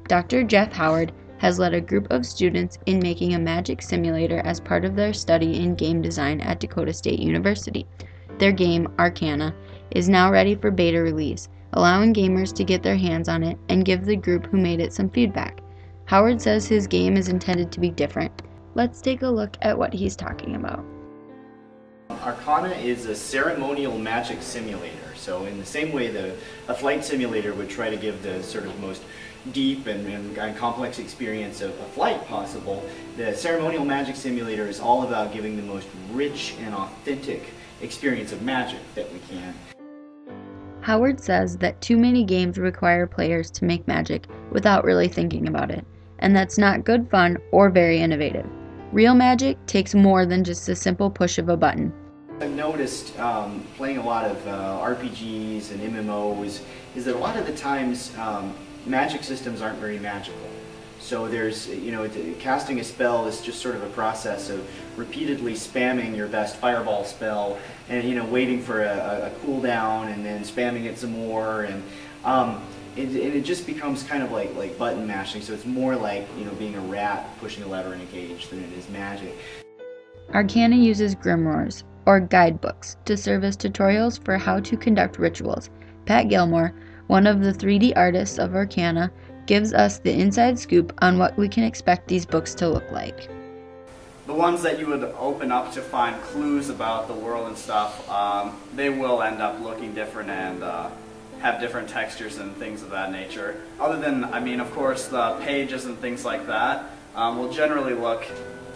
Dr. Jeff Howard has led a group of students in making a magic simulator as part of their study in game design at Dakota State University. Their game, Arcana, is now ready for beta release, allowing gamers to get their hands on it and give the group who made it some feedback. Howard says his game is intended to be different. Let's take a look at what he's talking about. Arcana is a ceremonial magic simulator. So in the same way that a flight simulator would try to give the sort of most deep and complex experience of a flight possible, the ceremonial magic simulator is all about giving the most rich and authentic experience of magic that we can. Howard says that too many games require players to make magic without really thinking about it, and that's not good fun or very innovative. Real magic takes more than just a simple push of a button. I've noticed playing a lot of RPGs and MMOs is that a lot of the times magic systems aren't very magical. So there's, casting a spell is just sort of a process of repeatedly spamming your best fireball spell and, waiting for a cooldown and then spamming it some more, and it just becomes kind of like button mashing. So it's more like, being a rat pushing a lever in a cage than it is magic. Arcana uses grimoires, or guidebooks, to serve as tutorials for how to conduct rituals. Pat Gilmore, one of the 3D artists of Arcana, gives us the inside scoop on what we can expect these books to look like. The ones that you would open up to find clues about the world and stuff, they will end up looking different and have different textures and things of that nature. Other than, of course, the pages and things like that will generally look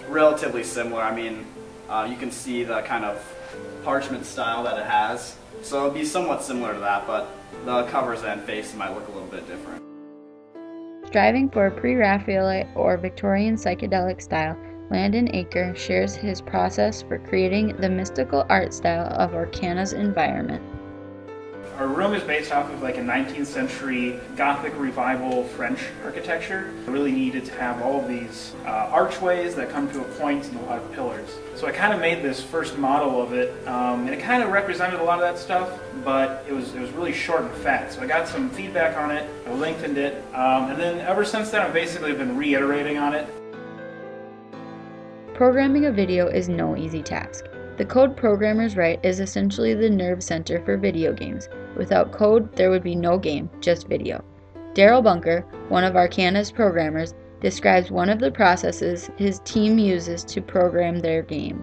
relatively similar. You can see the kind of parchment style that it has, so it'll be somewhat similar to that, but the covers and face might look a little bit different. Striving for a pre-Raphaelite or Victorian psychedelic style, Landon Aker shares his process for creating the mystical art style of Arcana's environment. Our room is based off of like a 19th century Gothic revival French architecture. I really needed to have all of these archways that come to a point and a lot of pillars. So I kind of made this first model of it, and it kind of represented a lot of that stuff, but it was really short and fat. So I got some feedback on it, I lengthened it, and then ever since then I've basically been reiterating on it. Programming a video is no easy task. The code programmers write is essentially the nerve center for video games. Without code, there would be no game, just video. Daryl Bunker, one of Arcana's programmers, describes one of the processes his team uses to program their game.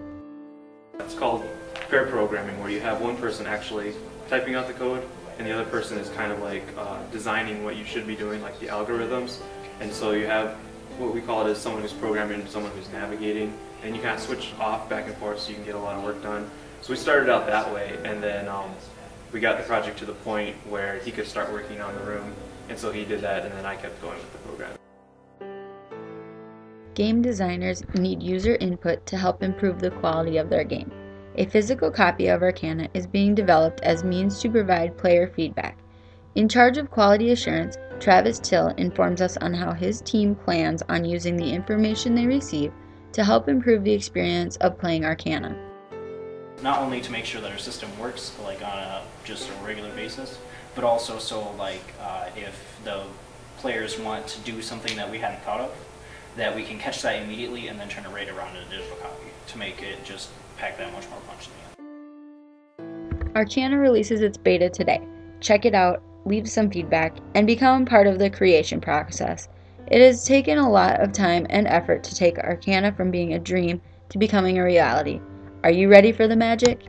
It's called pair programming, where you have one person actually typing out the code and the other person is kind of like designing what you should be doing, like the algorithms. And so you have what we call it as someone who's programming and someone who's navigating, and you kind of switch off back and forth so you can get a lot of work done. So we started out that way, and then we got the project to the point where he could start working on the room, and so he did that, and then I kept going with the program. Game designers need user input to help improve the quality of their game. A physical copy of Arcana is being developed as means to provide player feedback. In charge of quality assurance, Travis Till informs us on how his team plans on using the information they receive to help improve the experience of playing Arcana. Not only to make sure that our system works like on just a regular basis, but also so if the players want to do something that we hadn't thought of, that we can catch that immediately and then turn it right around in a digital copy to make it just pack that much more punch in the end. Arcana releases its beta today. Check it out, leave some feedback, and become part of the creation process. It has taken a lot of time and effort to take Arcana from being a dream to becoming a reality. Are you ready for the magic?